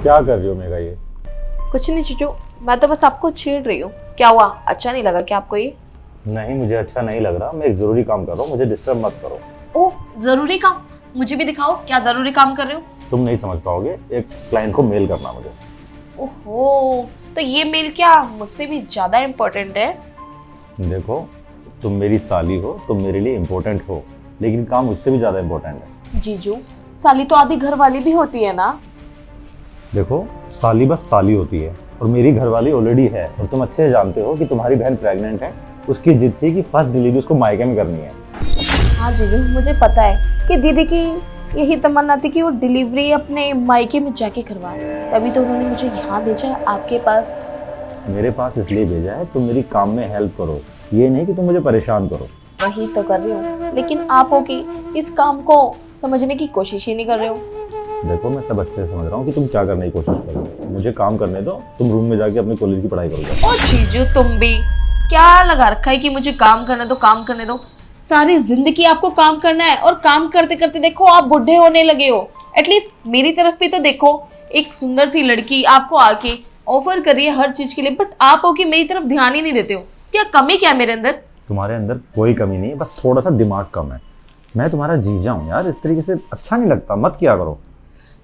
क्या कर रही हो मेघा ये? कुछ नहीं जीजू, मैं तो बस आपको छेड़ रही हूँ। क्या हुआ, अच्छा नहीं लगा क्या आपको ये? नहीं, मुझे अच्छा नहीं लग रहा। मैं एक जरूरी काम कर रहा हूँ, मुझे डिस्टर्ब मत करो। ओह, जरूरी काम? मुझे भी दिखाओ क्या जरूरी काम कर रहे हो। तुम नहीं समझ पाओगे, एक क्लाइंट को मेल करना मुझे। ओहो, तो ये मेल क्या मुझसे भी ज्यादा इम्पोर्टेंट है? देखो, तुम मेरी साली हो, तुम मेरे लिए इम्पोर्टेंट हो, लेकिन काम उससे भी ज्यादा इम्पोर्टेंट है। जीजू, साली तो आधी घर वाली भी होती है ना। देखो, साली बस साली होती है और मेरी घरवाली ऑलरेडी है। और तुम अच्छे से जानते हो कि तुम्हारी बहन प्रेग्नेंट है। उसकी जिद थी कि फर्स्ट डिलीवरी उसको मायके में करनी है। हाँ जीजू, मुझे पता है कि दीदी की यही तमन्ना थी कि वो डिलीवरी अपने मायके में जाके करवाए, तभी तो उन्होंने मुझे यहाँ भेजा है आपके पास। मेरे पास इसलिए भेजा है तुम मेरी काम में हेल्प करो, ये नहीं कि तुम मुझे परेशान करो। वही तो कर रही हूँ, लेकिन आप हो कि इस काम को समझने की कोशिश ही नहीं कर रहे हो। देखो, मैं सब अच्छे से समझ रहा हूँ कि तुम क्या करने की कोशिश कर रहे हो। मुझे काम करने दो, तुम रूम में जाके अपने कॉलेज की पढ़ाई करोगे। ओ जीजू, तुम भी क्या लगा रखा है कि मुझे काम करने दो, काम करने दो। सारी जिंदगी आपको काम करना है और काम करते करते देखो आप बुढ़े होने लगे हो। एटलीस्ट मेरी तरफ भी तो देखो, एक सुंदर सी लड़की आपको आके ऑफर कर रही है हर चीज के लिए, बट आप हो कि मेरी तरफ ध्यान ही नहीं देते हो। क्या कमी क्या है मेरे अंदर? तुम्हारे अंदर कोई कमी नहीं है, बस थोड़ा सा दिमाग कम है। मैं तुम्हारा जीजा हूँ यार, इस तरीके से अच्छा नहीं लगता, मत किया करो।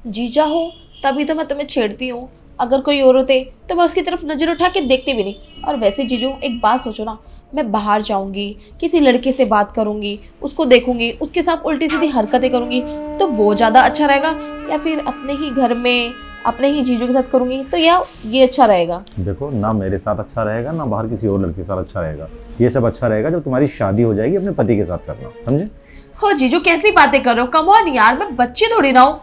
जीजा हो तभी तो मैं तुम्हें छेड़ती हूँ। अगर कोई और होते तो मैं उसकी तरफ नजर उठा के देखती भी नहीं। और वैसे जीजू, एक बात सोचो ना, मैं बाहर जाऊंगी, किसी लड़के से बात करूंगी, उसको देखूंगी, उसके साथ उल्टी सीधी हरकतें करूंगी, तो वो ज्यादा अच्छा रहेगा, या फिर अपने ही घर में अपने ही जीजू के साथ करूंगी तो या ये अच्छा रहेगा? देखो, ना मेरे साथ अच्छा रहेगा ना बाहर किसी और लड़के के साथ अच्छा रहेगा। ये सब अच्छा रहेगा जब तुम्हारी शादी हो जाएगी अपने पति के साथ करना, समझे? हो जीजू, कैसी बातें कर रहे हो? कम ऑन यार, मैं बच्ची थोड़ी ना हूँ।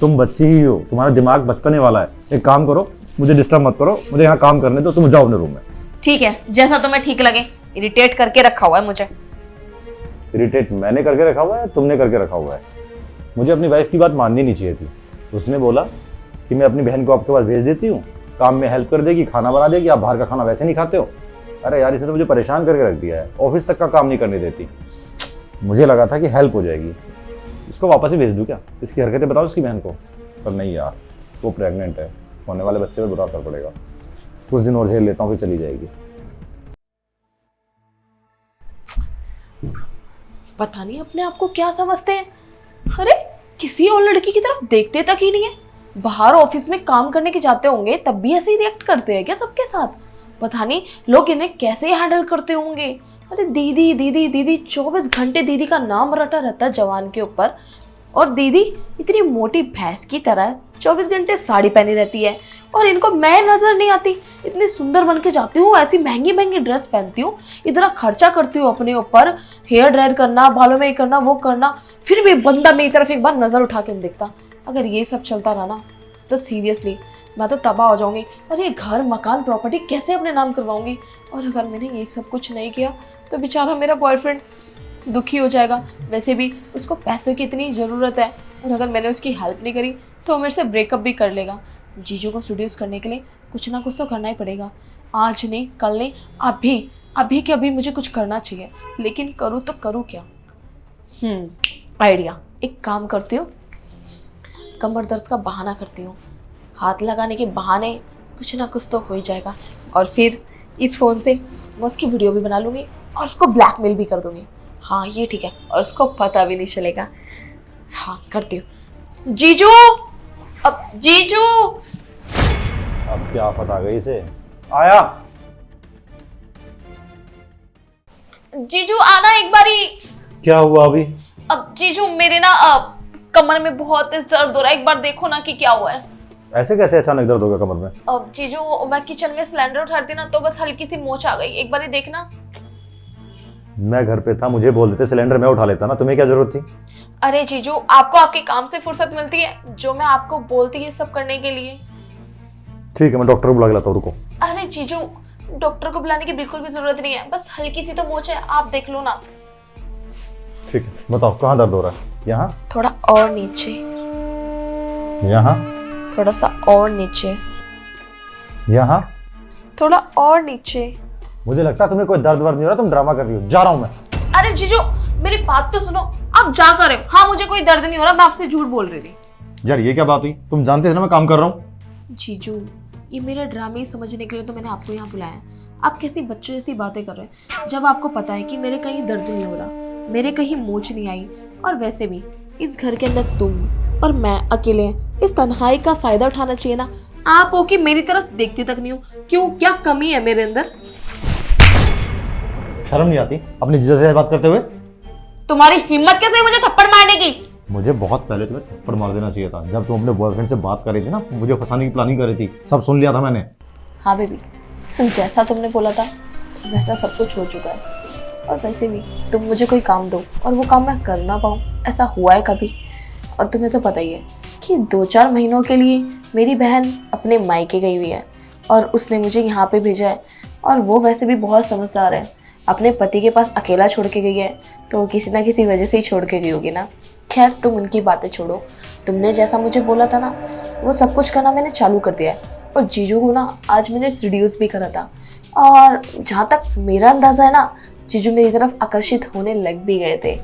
तुम बच्ची ही हो, तुम्हारा दिमाग बचपने वाला है। एक काम करो, मुझे डिस्टर्ब मत करो, मुझे यहाँ काम करने दो। तुम जाओ अपने रूम में। ठीक है, जैसा तुम्हें ठीक लगे। इरिटेट करके रखा हुआ है मुझे। इरिटेट मैंने करके रखा हुआ है, तुमने करके रखा हुआ है। मुझे अपनी वाइफ की बात माननी नहीं चाहिए थी। उसने बोला कि मैं अपनी बहन को आपके पास भेज देती हूँ, काम में हेल्प कर देगी, खाना बना देगी, आप बाहर का खाना वैसे नहीं खाते हो। अरे यार, इसने तो मुझे परेशान करके रख दिया है, ऑफिस तक का काम नहीं करने देती। मुझे लगा था कि हेल्प हो जाएगी। इसको वापस ही भेज दूँ क्या? इसकी हरकतें बताओ उसकी बहन को। पर नहीं यार, वो प्रेग्नेंट है, होने वाले बच्चे पर बुरा असर पड़ेगा। कुछ दिन और झेल लेता हूँ, फिर चली जाएगी। पता नहीं अपने आप को क्या समझते हैं। अरे, किसी और लड़की की तरफ देखते तक ही नहीं है। बाहर ऑफिस में काम करने के जाते होंगे तब भी ऐसे ही रिएक्ट करते हैं क्या सबके साथ? पता नहीं लोग इन्हें कैसे हैंडल करते होंगे। अरे दीदी दीदी दीदी, 24 घंटे दीदी का नाम रटा रहता है जवान के ऊपर। और दीदी इतनी मोटी भैंस की तरह 24 घंटे साड़ी पहनी रहती है और इनको मैं नजर नहीं आती। इतनी सुंदर बन के जाती हूँ, ऐसी महंगी महंगी ड्रेस पहनती हूँ, इतना खर्चा करती हूँ अपने ऊपर, हेयर ड्रायर करना, बालों में ये करना वो करना, फिर भी बंदा मेरी तरफ एक बार नजर उठा के नहीं देखता। अगर ये सब चलता रहा ना तो सीरियसली मैं तो तबाह हो जाऊंगी। और ये घर मकान प्रॉपर्टी कैसे अपने नाम करवाऊंगी? और अगर मैंने ये सब कुछ नहीं किया तो बेचारा मेरा बॉयफ्रेंड दुखी हो जाएगा। वैसे भी उसको पैसों की इतनी ज़रूरत है, और अगर मैंने उसकी हेल्प नहीं करी तो वो मेरे से ब्रेकअप भी कर लेगा। जीजू को सीड्यूस करने के लिए कुछ ना कुछ तो करना ही पड़ेगा। आज नहीं, कल नहीं, अभी के अभी मुझे कुछ करना चाहिए। लेकिन करूँ तो करूँ क्या? आइडिया, एक काम करती हूँ, कमर दर्द का बहाना करती हूँ। हाथ लगाने के बहाने कुछ ना कुछ तो हो ही जाएगा। और फिर इस फ़ोन से मैं उसकी वीडियो भी बना लूँगी और उसको ब्लैकमेल भी कर दूँगी। हाँ ये ठीक है, और उसको पता भी नहीं चलेगा। हाँ करती हूँ। जीजू, अब जीजू। अब क्या आफत आ गई इसे? आया। जीजू आना एक बारी। क्या हुआ अभी? अब जीजू मेरे ना कमर में बहुत दर्द हो रहा है, एक बार देखो ना कि क्या हुआ है। ऐसे कैसे अचानक दर्द हो गया कमर में? अब जीजू, मैं किचन में सिलेंडर उठाती ना तो बस हल्की सी मोच आ गई, एक बार देखना। मैं घर पे था, मुझे बोल देते, सिलेंडर मैं उठा लेता ना, तुम्हें क्या जरूरत थी? अरे जीजू, आपको आपके काम से फुर्सत मिलती है जो मैं आपको बोलती है सब करने के लिए। ठीक है, मैं डॉक्टर को बुला के लाता हूँ, रुको। अरे जीजू, डॉक्टर को बुलाने की बिल्कुल भी जरूरत नहीं है, बस हल्की सी तो मोच है, आप देख लो ना। ठीक है, बताओ कहाँ दर्द हो रहा है? यहाँ? थोड़ा और नीचे। यहाँ? थोड़ा सा और नीचे। यहाँ? थोड़ा और नीचे। मुझे लगता है तुम्हें कोई दर्द वर्द नहीं हो रहा, तुम ड्रामा कर रही हो। जा रहा हूँ मैं। अरे जीजू, मेरी बात तो सुनो, आप जा कर रहे हो। हाँ मुझे कोई दर्द नहीं हो रहा, मैं आपसे झूठ बोल रही थी। यार ये क्या बात हुई? तुम जानते थे ना मैं काम कर रहा हूँ। जीजू, ये मेरे ड्रामे ही समझने के लिए तो मैंने आपको यहाँ बुलाया है। आप कैसी बच्चों जैसी बातें कर रहे हैं जब आपको पता है कि मेरे कहीं दर्द नहीं हो रहा, मेरे कहीं मोच नहीं आई। और वैसे भी इस घर के अंदर तुम और मैं अकेले हैं, इस तन्हाई का फायदा उठाना चाहिए ना। आप हो कि मेरी तरफ देखती तक नहीं हो, क्यों, क्या कमी है मेरे अंदर? शर्म नहीं आती अपनी जीजा से बात करते हुए? तुम्हारी हिम्मत कैसे है मुझे थप्पड़ मारने की? मुझे बहुत पहले तुम्हें थप्पड़ मार देना चाहिए था, जब तुम अपने बॉयफ्रेंड से बात कर रही थी ना, मुझे फंसाने की प्लानिंग कर रही थी, सब सुन लिया था मैंने। हाँ बेबी, जैसा तुमने बोला था वैसा सब कुछ हो चुका है। और वैसे भी तुम मुझे कोई काम दो और वो काम मैं कर ना पाऊँ, ऐसा हुआ है कभी? और तुम्हें तो पता ही है कि 2-4 महीनों के लिए मेरी बहन अपने मायके गई हुई है और उसने मुझे यहाँ पे भेजा है। और वो वैसे भी बहुत समझदार है, अपने पति के पास अकेला छोड़ के गई है तो किसी ना किसी वजह से ही छोड़ के गई होगी ना। खैर तुम उनकी बातें छोड़ो, तुमने जैसा मुझे बोला था ना वो सब कुछ करना मैंने चालू कर दिया है। और जीजू को ना आज मैंने सीड्यूस भी करा था। और जहाँ तक मेरा अंदाज़ा है ना, जीजू मेरी तरफ आकर्षित होने लग भी गए थे।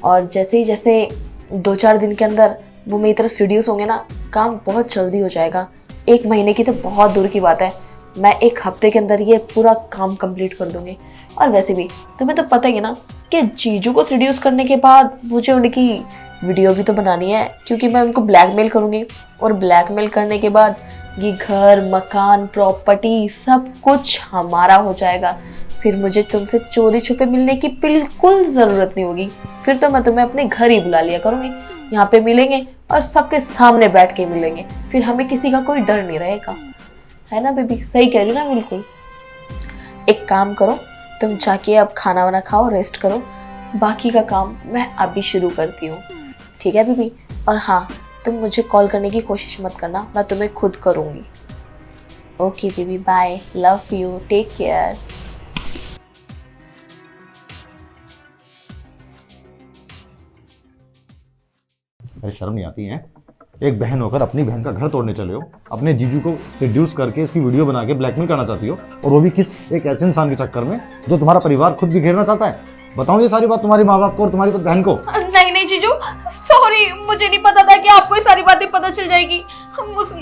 और जैसे 2-4 दिन के अंदर वो मेरी तरफ सीड्यूस होंगे ना, काम बहुत जल्दी हो जाएगा। 1 महीने की तो बहुत दूर की बात है, मैं 1 हफ्ते के अंदर ये पूरा काम कंप्लीट कर दूंगी। और वैसे भी तुम्हें तो पता ही है ना कि जीजू को सीड्यूस करने के बाद मुझे उनकी वीडियो भी तो बनानी है, क्योंकि मैं उनको ब्लैकमेल करूँगी। और ब्लैकमेल करने के बाद ये घर, मकान, प्रॉपर्टी सब कुछ हमारा हो जाएगा। फिर मुझे तुमसे चोरी छुपे मिलने की बिल्कुल ज़रूरत नहीं होगी। फिर तो मैं तुम्हें अपने घर ही बुला लिया करूँगी, यहाँ पे मिलेंगे और सबके सामने बैठ के मिलेंगे। फिर हमें किसी का कोई डर नहीं रहेगा, है ना बेबी? सही कह रही हो ना? बिल्कुल। एक काम करो, तुम जाके अब खाना वाना खाओ, रेस्ट करो, बाकी का काम मैं अभी शुरू करती हूँ, ठीक है बेबी? और हाँ, तुम मुझे कॉल करने की कोशिश मत करना, मैं तुम्हें खुद करूँगी। Okay baby, bye, love you, take care. अरे शर्म नहीं आती है? एक बहन होकर अपनी बहन का घर तोड़ने चले हो, अपने जीजू को सेड्यूस करके इसकी वीडियो बना के ब्लैकमेल करना चाहती हो, और वो भी किस एक ऐसे इंसान के चक्कर में जो तुम्हारा परिवार खुद भी घेरना चाहता है। बताओ ये सारी बात तुम्हारे माँ बाप को और तुम्हारी बहन को? नहीं जीजू, सॉरी, मुझे नहीं पता था कि आपको ये सारी बातें पता चल जाएगी।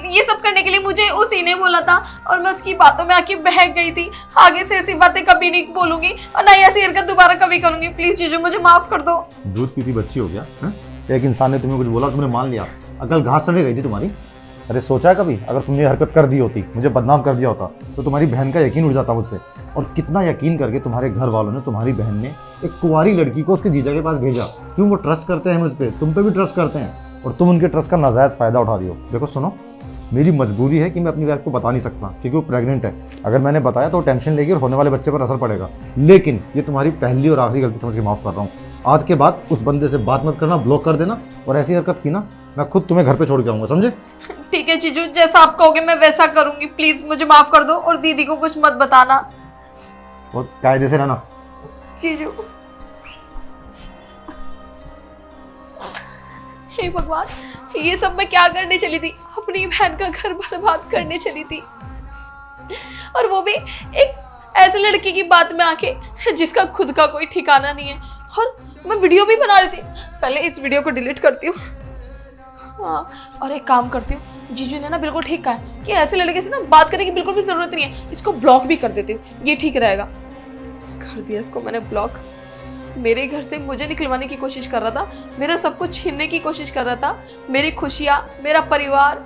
ये सब करने के लिए मुझे उसी ने बोला था और मैं उसकी बातों में आके बहक गई थी। आगे से ऐसी बातें कभी नहीं बोलूंगी और ना ही ऐसी हरकत दोबारा कभी करूंगी। प्लीज जीजू, मुझे माफ कर दो। दूध पीती बच्ची हो गया है? एक इंसान ने तुम्हें कुछ बोला, तुमने मान लिया, अकल घास चढ़ गई थी तुम्हारी। अरे सोचा है कभी अगर तुमने ये हरकत कर दी होती, मुझे बदनाम कर दिया होता, तो तुम्हारी बहन का यकीन उड़ जाता मुझसे। और कितना यकीन करके तुम्हारे घर वालों ने तुम्हारी बहन ने एक कुंवारी लड़की को उसके जीजा के पास भेजा। क्यों? वो ट्रस्ट करते हैं मुझ पर, तुम पे भी ट्रस्ट करते हैं, और तुम उनके ट्रस्ट का नाजायज फायदा उठा रही हो। देखो सुनो, मेरी मजबूरी है कि मैं अपनी वाइफ को बता नहीं सकता क्योंकि वो प्रेग्नेंट है। अगर मैंने बताया तो टेंशन लेगी और होने वाले बच्चे पर असर पड़ेगा। लेकिन ये तुम्हारी पहली और आखिरी गलती समझ के माफ कर रहा हूँ। आज के बाद उस बंदे से बात मत करना, ब्लॉक कर देना, और ऐसी हरकत की ना मैं खुद तुम्हें घर पे छोड़ के आऊंगा, समझे? ठीक है जीजू, जैसा आप कहोगे मैं वैसा करूंगी। प्लीज मुझे माफ कर दो और दीदी को कुछ मत बताना। और कायदे से रहना। जीजू, हे भगवान, ये सब मैं क्या करने चली थी? अपनी बहन का घर बर्बाद करने चली थी, और वो भी एक ऐसे लड़की की बात में आके जिसका खुद का कोई ठिकाना नहीं है। और मैं वीडियो भी बना रही थी। पहले इस वीडियो को डिलीट करती हूँ। हाँ, और एक काम करती हूँ, जीजू ने ना बिल्कुल ठीक कहा है कि ऐसे लड़के से ना बात करने की बिल्कुल भी जरूरत नहीं है। इसको ब्लॉक भी कर देती हूँ, ये ठीक रहेगा। कर दिया इसको मैंने ब्लॉक। मेरे घर से मुझे निकलवाने की कोशिश कर रहा था, मेरा सब कुछ छीनने की कोशिश कर रहा था, मेरी खुशियाँ, मेरा परिवार,